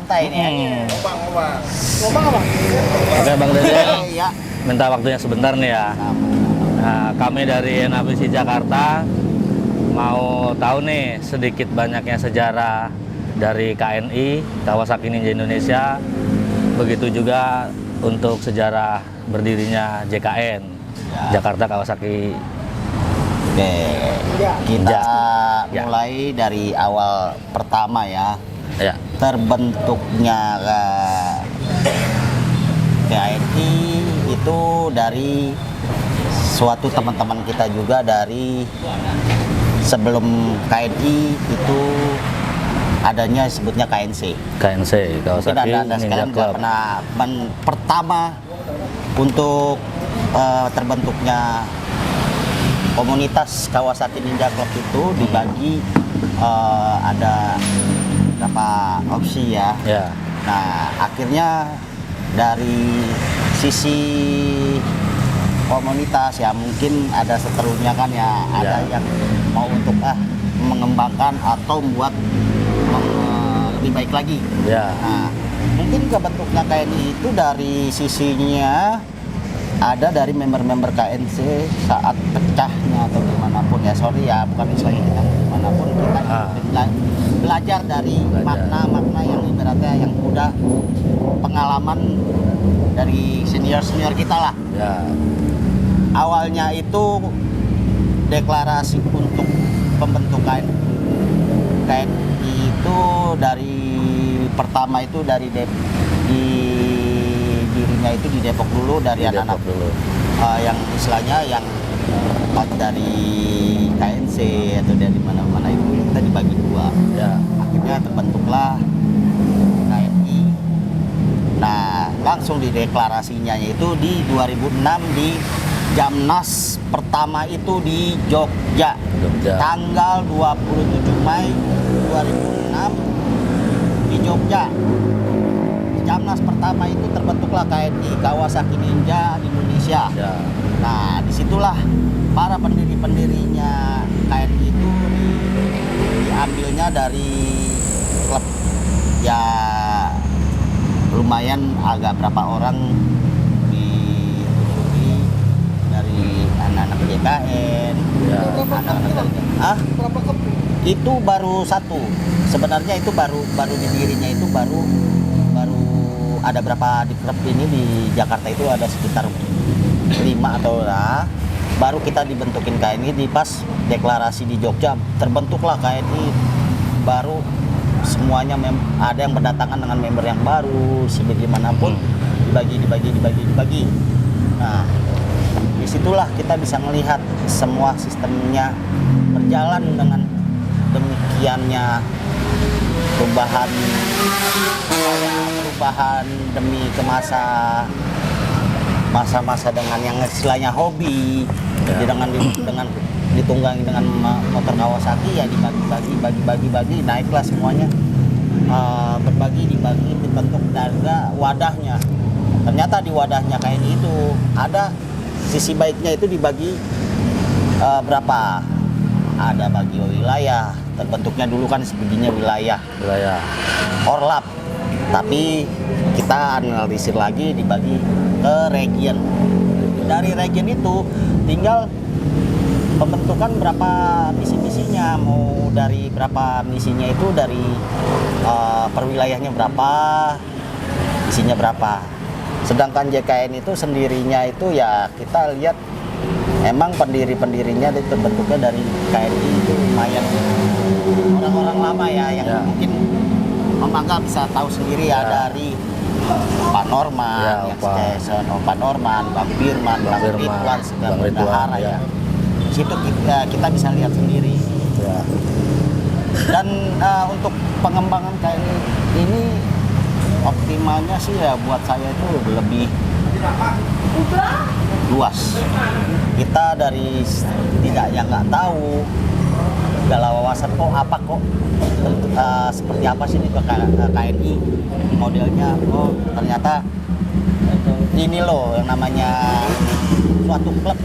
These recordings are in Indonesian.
santai ini ya. Ngomong apa? Oke Bang Dede, Iya. minta waktunya sebentar nih ya. Nah, kami dari NABC Jakarta mau tahu nih sedikit banyaknya sejarah dari KNI, Kawasaki Ninja Indonesia. Begitu juga untuk sejarah berdirinya JKN, Jakarta Kawasaki. Oke, kita Ya. mulai dari awal pertama ya. Ya, Terbentuknya KNI itu dari suatu teman-teman kita juga dari sebelum KNI itu adanya sebutnya KNC. KNC, Mungkin Kawasaki anda Ninja sekalian nggak Club. pernah pertama untuk terbentuknya komunitas Kawasaki Ninja Club itu dibagi ada berapa opsi ya. Ya, Nah, akhirnya dari sisi komunitas ya mungkin ada seterunya kan ya, ada yang mau untuk mengembangkan atau membuat lebih baik lagi. ya, Nah, mungkin kebentuknya KNI itu dari sisinya ada dari member-member KNC saat pecahnya atau dimanapun ya, sorry ya bukan misalnya kita dimanapun kita belajar dari makna-makna yang ibaratnya yang udah pengalaman dari senior-senior kita lah. ya, Awalnya itu deklarasi untuk pembentukan KNI itu dari pertama itu dari dirinya itu di Depok dulu dari di anak-anak Depok dulu. yang istilahnya yang dari KNC atau dari mana-mana itu kita dibagi dua. Ya, Akhirnya terbentuklah KNI. Nah, langsung di deklarasinya itu di 2006 di Jamnas pertama itu di Jogja. Jogja. Tanggal 27 Mei 2006 di Jogja. Jamnas pertama itu terbentuklah KNI, Kawasaki Ninja Indonesia. Ya, Nah, disitulah para pendiri-pendirinya KNI itu diambilnya dari klub ya lumayan agak berapa orang diusuli dari anak-anak JKN, ya. anak-anak dari Berapa klub? itu baru satu. Sebenarnya itu baru didirinya itu baru ada berapa di klub ini di Jakarta itu ada sekitar 5 atau lah. Baru kita dibentukin KNI di pas deklarasi di Jogja terbentuklah KNI baru semuanya ada yang berdatangan dengan member yang baru sebagaimanapun dibagi. Nah, disitulah kita bisa melihat semua sistemnya berjalan dengan demikiannya perubahan demi ke masa-masa dengan yang istilahnya hobi dengan ditunggangi dengan motor Kawasaki ya dibagi naiklah semuanya dibagi dibentuk harga wadahnya. Ternyata di wadahnya KNI itu ada sisi baiknya itu dibagi berapa? Ada bagi wilayah, terbentuknya dulu kan sebelumnya wilayah Orlap. Tapi kita analisir lagi dibagi ke region. Dari region itu tinggal pembentukan berapa misi-misinya, mau dari berapa misinya itu dari perwilayahnya berapa, misinya berapa. Sedangkan JKN itu sendirinya itu ya kita lihat emang pendirinya itu terbentuknya dari KNI itu lumayan orang-orang lama ya yang mungkin Om Angga bisa tahu sendiri ya dari Pak Norman, Pak Norman, Bang Firman, Bang Ridwan, Bang Bendahara ya. Situ kita bisa lihat sendiri. Ya. Dan untuk pengembangan KNI ini optimalnya sih ya buat saya itu lebih luas. Kita dari tidak yang nggak tahu segala wawasan seperti apa sih ini KNI modelnya, ternyata ini loh yang namanya suatu klub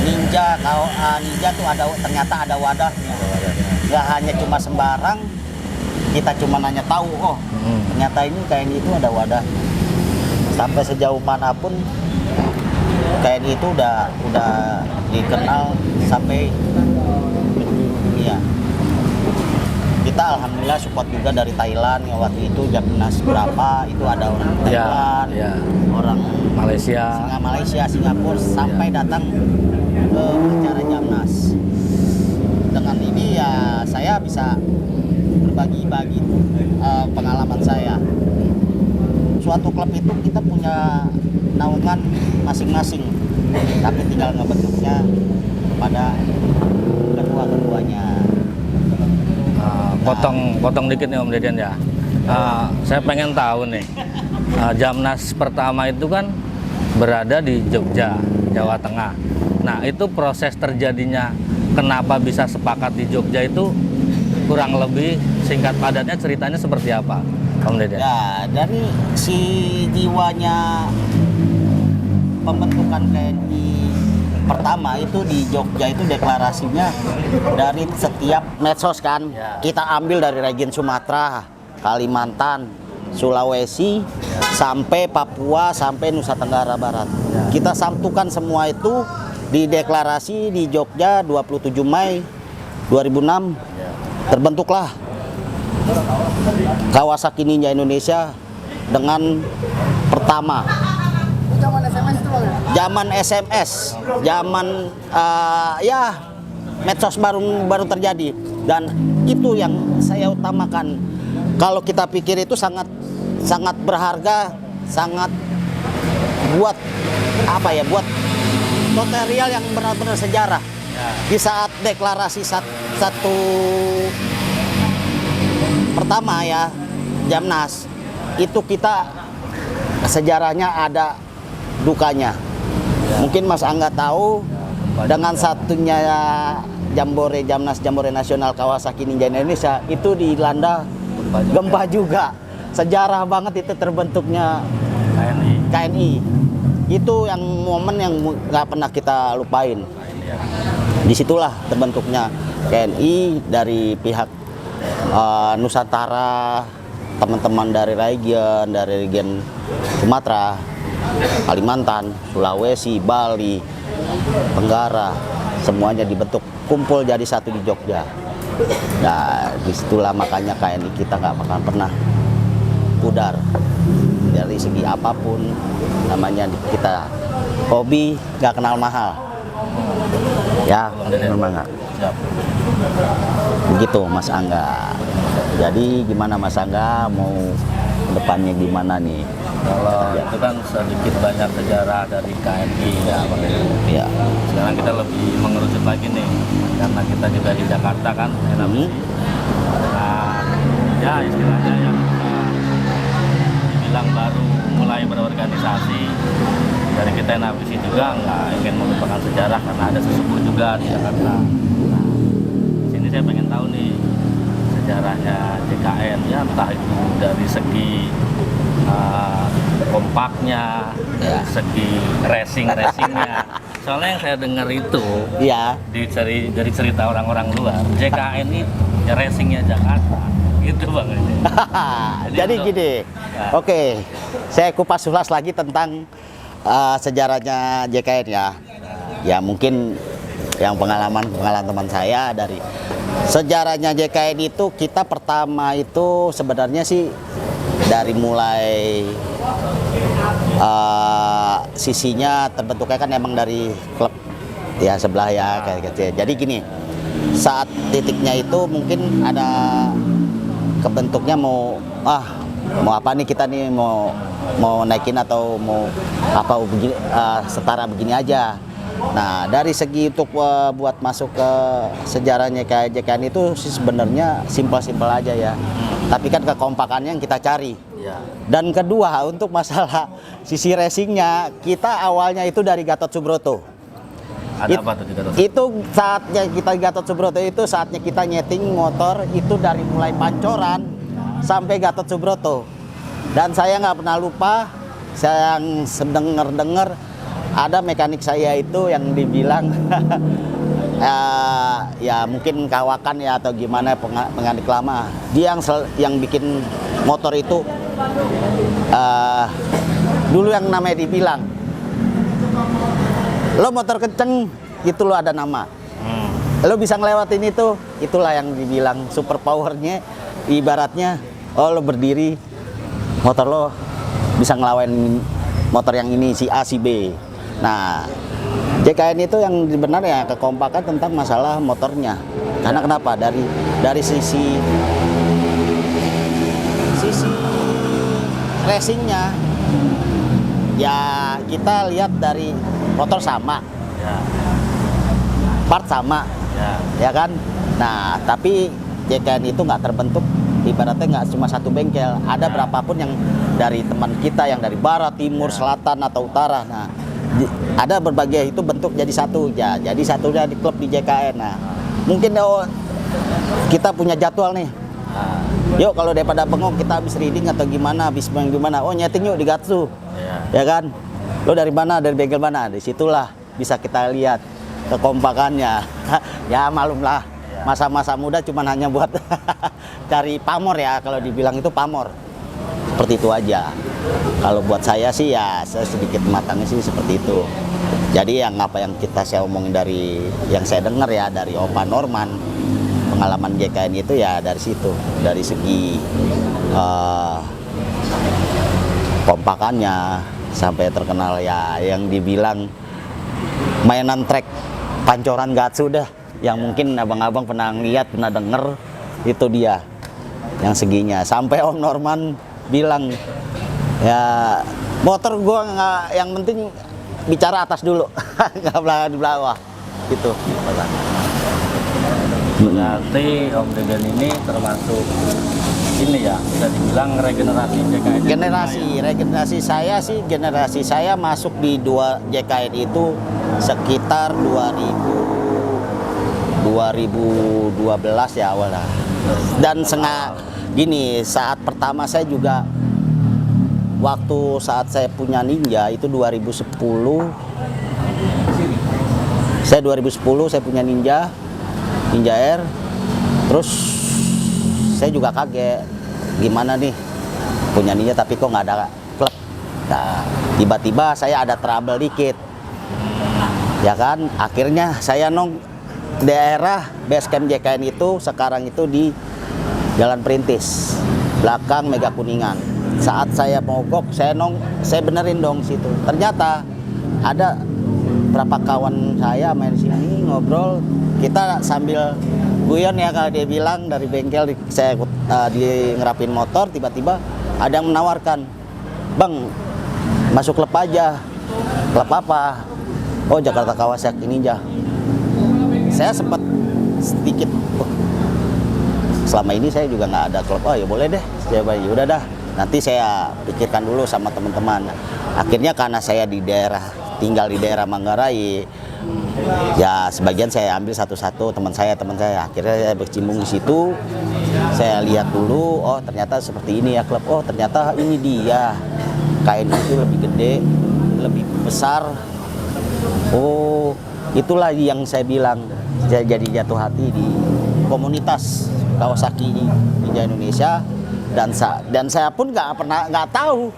ninja. Kalau ninja tuh ternyata ada wadahnya, nggak hanya cuma sembarang kita cuma nanya tahu, oh ternyata ini KNI itu ada wadah. Sampai sejauh manapun KNI itu udah dikenal sampai dunia. Kita alhamdulillah support juga dari Thailand yang waktu itu Japnas berapa itu ada orang Thailand, orang Malaysia, Singapura sampai datang ke acara Japnas. Dengan ini ya saya bisa berbagi pengalaman saya. Suatu klub itu kita punya naungan masing-masing, tapi tinggal ngebentuknya pada kedua-keduanya. Potong dikit nih Om Deden ya. Saya pengen tahu nih, Japnas pertama itu kan berada di Jogja, Jawa Tengah. Nah itu proses terjadinya kenapa bisa sepakat di Jogja itu kurang lebih singkat padatnya ceritanya seperti apa Om Deden? Ya dari si jiwanya pembentukan TNI pertama itu di Jogja itu deklarasinya dari setiap medsos kan, kita ambil dari region Sumatera, Kalimantan, Sulawesi, sampai Papua, sampai Nusa Tenggara Barat. Kita satukan semua itu di deklarasi di Jogja 27 Mei 2006. Terbentuklah Kawasaki Ninja Indonesia dengan pertama Zaman SMS itu Bang ya? zaman SMS, zaman ya medsos baru terjadi, dan itu yang saya utamakan. Kalau kita pikir itu sangat berharga, sangat buat buat tutorial yang benar-benar sejarah. Di saat deklarasi satu pertama ya Japnas itu kita sejarahnya ada dukanya. Mungkin Mas Angga tahu dengan satunya Japnas Jambore Nasional Kawasaki Ninja Indonesia itu dilanda gempa juga. Sejarah banget itu terbentuknya KNI. Itu yang momen yang nggak pernah kita lupain. Disitulah terbentuknya KNI dari pihak Nusantara, teman-teman dari region Sumatera, Kalimantan, Sulawesi, Bali, Tenggara, semuanya dibentuk kumpul jadi satu di Jogja. Nah, disitulah makanya KNI kita nggak akan pernah pudar dari segi apapun. Namanya kita hobi nggak kenal mahal. Ya, memang nggak. Begitu Mas Angga. Jadi gimana Mas Angga mau depannya gimana nih? Kalau itu kan sedikit banyak sejarah dari KNI ya Bang Deden. Ya. Sekarang kita lebih mengerucut lagi nih, karena kita juga di Jakarta kan, NABC. Nah, ya istilahnya yang dibilang baru mulai berorganisasi dari kita NABC juga nggak ingin melupakan sejarah karena ada sesepuh juga di Jakarta. Nah, di sini saya pengen tahu nih sejarahnya JKN ya, entah itu dari segi kompaknya, dari segi racingnya. Soalnya yang saya dengar itu Iya. dari cerita orang-orang luar, JKN ini racingnya Jakarta, gitu Bang. Jadi gini, oke, saya kupas ulas lagi tentang sejarahnya JKN ya. Ya mungkin yang pengalaman teman saya dari sejarahnya JKN itu, kita pertama itu sebenarnya sih dari mulai sisinya terbentuknya kan emang dari klub ya sebelah ya kayak gitu. Jadi gini, saat titiknya itu mungkin ada kebentuknya mau apa nih kita nih mau naikin atau mau apa begini, setara begini aja. Nah dari segi untuk buat masuk ke sejarahnya kayak JKN itu sih sebenarnya simpel-simpel aja ya. Tapi kan kekompakannya yang kita cari. Dan kedua untuk masalah sisi racingnya, kita awalnya itu dari Gatot Subroto. Ada apa tuh di Gatot? Itu saatnya kita Gatot Subroto itu saatnya kita nyeting motor itu dari mulai Pancoran sampai Gatot Subroto. Dan saya nggak pernah lupa, saya yang dengar ada mekanik saya itu yang dibilang ya mungkin kawakan ya atau gimana pengadil lama. Dia yang bikin motor itu dulu yang namanya dibilang, lo motor kenceng itu lo ada nama. Lo bisa ngelewatin itu, itulah yang dibilang super powernya. Ibaratnya, oh lo berdiri, motor lo bisa ngelawan motor yang ini si A si B. Nah, JKN itu yang benar ya kekompakan tentang masalah motornya. Karena kenapa? Dari sisi racingnya, ya kita lihat dari motor sama, part sama, ya kan. Nah, tapi JKN itu nggak terbentuk, ibaratnya nggak cuma satu bengkel, ada berapapun yang dari teman kita yang dari barat, timur, selatan atau utara. Nah, ada berbagai itu bentuk jadi satu ya, jadi satunya di klub di JKN. Nah, mungkin kita punya jadwal nih. Yuk kalau daripada bengong kita habis reading atau gimana, habis gimana, oh nyeting yuk di Gatsu, ya kan? Lo dari mana, dari bengkel mana? Disitulah bisa kita lihat kekompakannya. Ya malumlah, masa-masa muda cuman hanya buat cari pamor ya, kalau dibilang itu pamor. Seperti itu aja. Kalau buat saya sih ya, saya sedikit matangnya sih seperti itu. Jadi yang apa yang saya omongin dari yang saya dengar ya dari Opa Norman, pengalaman JKN itu ya dari situ, dari segi kompakannya sampai terkenal ya, yang dibilang mainan trek pancoran Gatsu dah, yang mungkin abang-abang pernah lihat, pernah denger, itu dia yang seginya. Sampai Om Norman bilang ya motor gua nggak, yang penting bicara atas dulu, nggak di bawah gitu. Berarti Om Deden ini termasuk ini ya, bisa dibilang regenerasi JKN. Regenerasi saya sih, generasi saya masuk di JKN itu sekitar 2012 ya awalnya. Dan gini, saat pertama saya juga waktu saat saya punya Ninja itu 2010. Saya punya Ninja Air. Terus saya juga kaget, gimana nih punya Ninja tapi kok nggak ada klub. Nah, tiba-tiba saya ada trouble dikit, ya kan. Akhirnya saya daerah base camp JKN itu sekarang itu di Jalan Perintis, belakang Mega Kuningan. Saat saya mogok, saya benerin dong situ. Ternyata ada berapa kawan saya main sini ngobrol, kita sambil guyon ya, kalau dia bilang dari bengkel saya di ngerapin motor, tiba-tiba ada yang menawarkan, "Bang, masuk klub aja." "Klub apa?" "Oh, Jakarta Kawasaki Ninja." Saya sempat sedikit, selama ini saya juga nggak ada klub. "Oh ya boleh deh." Saya bilang, "Ya udah dah, nanti saya pikirkan dulu sama teman-teman." Akhirnya karena saya tinggal di daerah Manggarai, ya sebagian saya ambil satu-satu teman saya. Akhirnya saya berkecimpung di situ. Saya lihat dulu, oh ternyata seperti ini ya klub. Oh ternyata ini dia, kain itu lebih gede, lebih besar. Oh itulah yang saya bilang, saya jadi jatuh hati di komunitas Kawasaki Ninja Indonesia. Dan saya pun nggak tahu.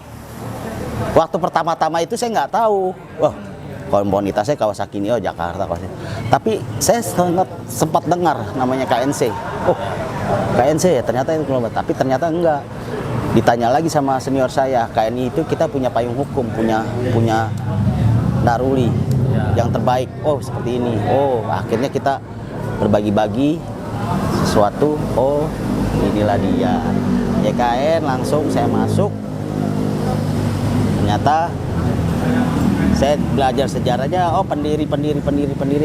Waktu pertama-tama itu saya nggak tahu, wah komunitasnya Kawasaki Neo Jakarta Kawasaki. Tapi saya sempat dengar namanya KNC. Oh KNC ya, ternyata itu kelompok. Tapi ternyata enggak. Ditanya lagi sama senior saya, KNI itu kita punya payung hukum, punya naruli yang terbaik. Oh seperti ini. Oh akhirnya kita berbagi-bagi sesuatu. Oh inilah dia JKN. Langsung saya masuk. Ternyata saya belajar sejarahnya, oh pendiri.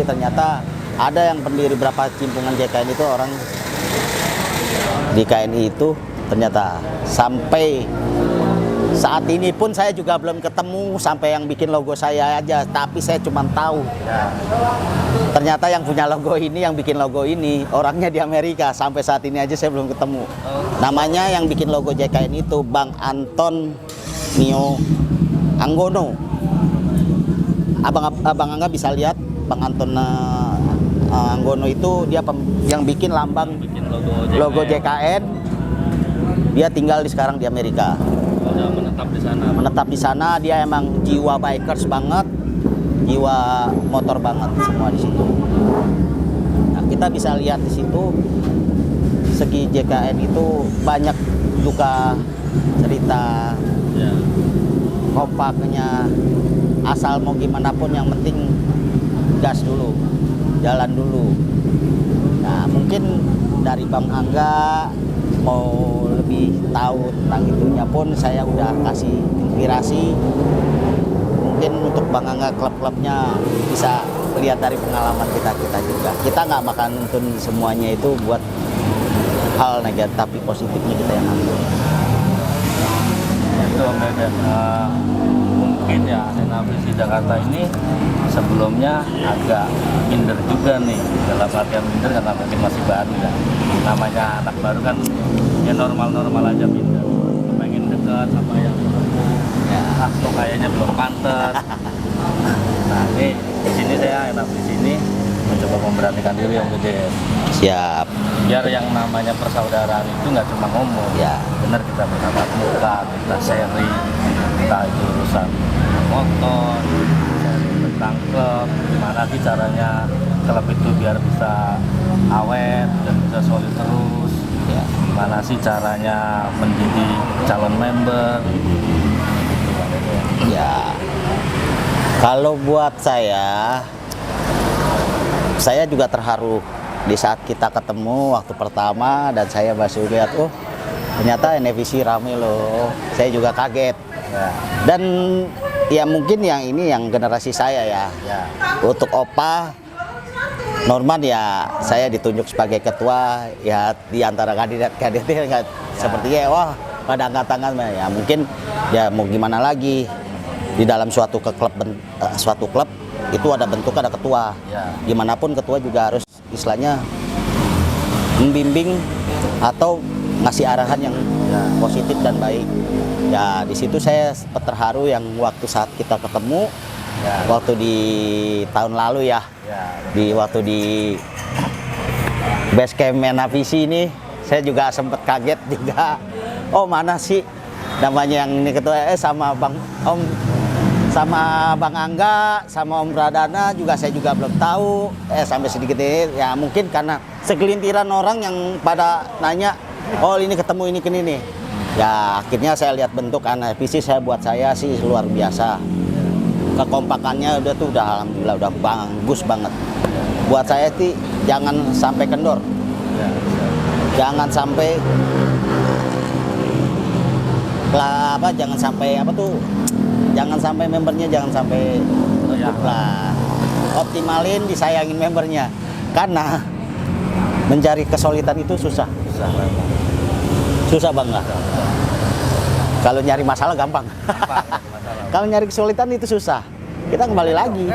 Ternyata ada yang pendiri berapa cimpungan JKN itu orang di KNI itu. Ternyata sampai saat ini pun saya juga belum ketemu sampai yang bikin logo saya aja. Tapi saya cuma tahu ternyata yang punya logo ini, yang bikin logo ini orangnya di Amerika. Sampai saat ini aja saya belum ketemu. Namanya yang bikin logo JKN itu Bang Anton Nio Anggono. Abang Angga bisa lihat Bang Anton Anggono itu dia yang bikin lambang Bikin logo JKN. Dia tinggal sekarang di Amerika. Udah menetap di sana. Menetap di sana, dia emang jiwa bikers banget, jiwa motor banget semua di situ. Nah, kita bisa lihat di situ segi JKN itu banyak duka cerita, Ya. kompaknya, asal mau gimana pun yang penting gas dulu, jalan dulu. Nah, mungkin dari Bang Angga mau lebih tahu tentang itunya pun saya udah kasih inspirasi. Mungkin untuk Bang Angga klub-klubnya bisa lihat dari pengalaman kita juga. Kita nggak bakal nuntun semuanya itu buat hal negatif, tapi positifnya kita yang ambil. Itu Om Deden. Mungkin ya NAVC Jakarta ini sebelumnya agak minder juga nih, dalam artian minder karena mungkin masih baru ya. Namanya anak baru kan ya normal-normal aja minder, pengen dekat sama yang ya kok kayaknya belum pantas. Nah ini di sini saya enak di sini mencoba memberanikan diri Om Deden. Siap. Biar yang namanya persaudaraan itu nggak cuma ngomong, Ya. benar kita bertatap muka, kita sharing, entah itu urusan motor, sharing tentang klub, gimana sih caranya klub itu biar bisa awet dan bisa solid terus, ya. Gimana sih caranya menjadi calon member, gitu Pak Deden. Ya, kalau buat saya juga terharu di saat kita ketemu waktu pertama dan saya masih lihat, oh ternyata NAVC rame loh. Saya juga kaget. Ya, Dan ya mungkin yang ini yang generasi saya ya. ya, Untuk Opa Norman ya saya ditunjuk sebagai ketua ya di antara kandidat-kandidat nggak sepertinya wah pada angkat tangan ya mungkin ya mau gimana lagi di dalam suatu klub itu ada bentuk ada ketua. ya. Gimana pun ketua juga harus istilahnya membimbing atau ngasih arahan yang positif dan baik. Ya di situ saya sempat terharu yang waktu saat kita ketemu Ya. waktu di tahun lalu ya. Ya, Waktu di base camp NAVC ini saya juga sempat kaget juga. Oh mana sih namanya yang ini ketua sama Bang Angga sama Om Pradana juga saya juga belum tahu sampai sedikit ini ya mungkin karena segelintiran orang yang pada nanya oh ini ketemu ini nih ya akhirnya saya lihat bentuk NAVC buat saya sih luar biasa. Kekompakannya udah alhamdulillah udah bagus banget. Buat saya sih jangan sampai kendor. ya. Jangan sampai jangan sampai membernya jangan sampai Ya. lah. Optimalin disayangin membernya. Karena mencari kesulitan itu susah. Susah banget. Kalau nyari masalah gampang. Kalau nyari kesulitan itu susah. Kita kembali lagi.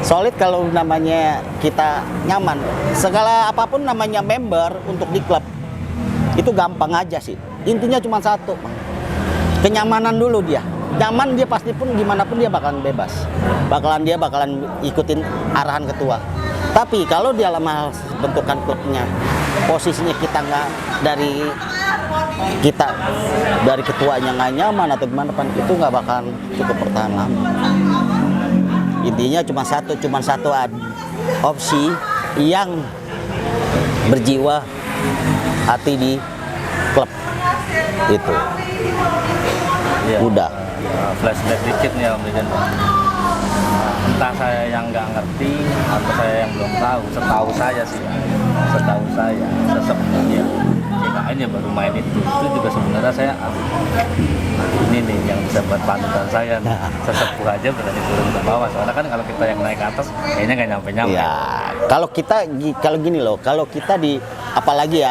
Solid kalau namanya kita nyaman. Segala apapun namanya member untuk di klub itu gampang aja sih. Intinya cuma satu. Kenyamanan dulu dia. Nyaman dia pasti pun gimana pun dia bakalan bebas. Dia bakalan ikutin arahan ketua. Tapi kalau dia lama bentukan klubnya, posisinya kita nggak dari ketuanya nggak nyaman atau gimana pan itu nggak bakalan cukup bertahan lama. Intinya cuma satu opsi yang berjiwa hati di klub itu. Ya. Udah. Flashback dikit nih Om Deden. Entah saya yang nggak ngerti atau saya yang belum tahu. Setahu saya sesepuhnya JKN ya baru main itu juga sebenarnya saya ini nih yang bisa buat panutan saya nih. Sesepuh aja berani turun ke bawah soalnya kan kalau kita yang naik ke atas kayaknya nggak nyampe Ya, kalau gini loh, kalau kita di apalagi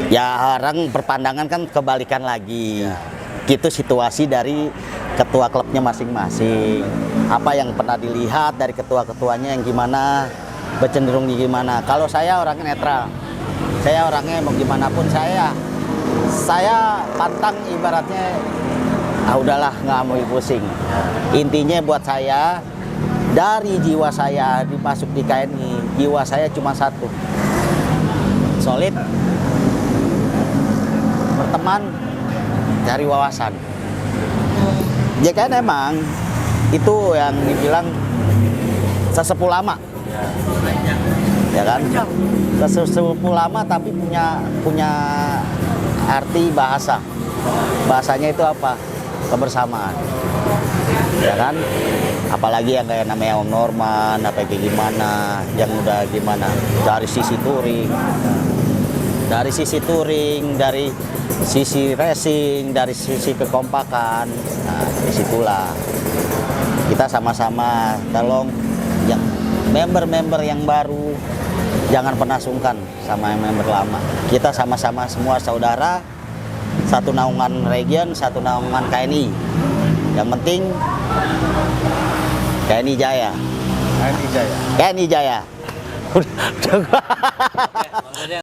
ya orang berpandangan kan kebalikan lagi. Gitu situasi dari ketua klubnya masing-masing. Apa yang pernah dilihat dari ketua-ketuanya yang gimana, bercenderung gimana. Kalau saya orangnya netral. Saya orangnya mau gimana pun saya pantang ibaratnya udahlah nggak mau pusing. Intinya buat saya dari jiwa saya dimasuk di KNI jiwa saya cuma satu, solid, berteman, cari wawasan. Ya kan emang itu yang dibilang sesepuh lama, ya kan? Sesepuh lama tapi punya arti bahasa. Bahasanya itu apa? Kebersamaan, ya kan? Apalagi yang kayak namanya Om Norman, apa kayak gimana, yang udah gimana dari sisi touring, dari sisi racing, dari sisi kekompakan. Nah, disitulah kita sama-sama tolong yang member-member yang baru jangan pernah sungkan sama yang member lama. Kita sama-sama semua saudara, satu naungan region, satu naungan KNI. Yang penting KNI Jaya. KNI Jaya. KNI Jaya.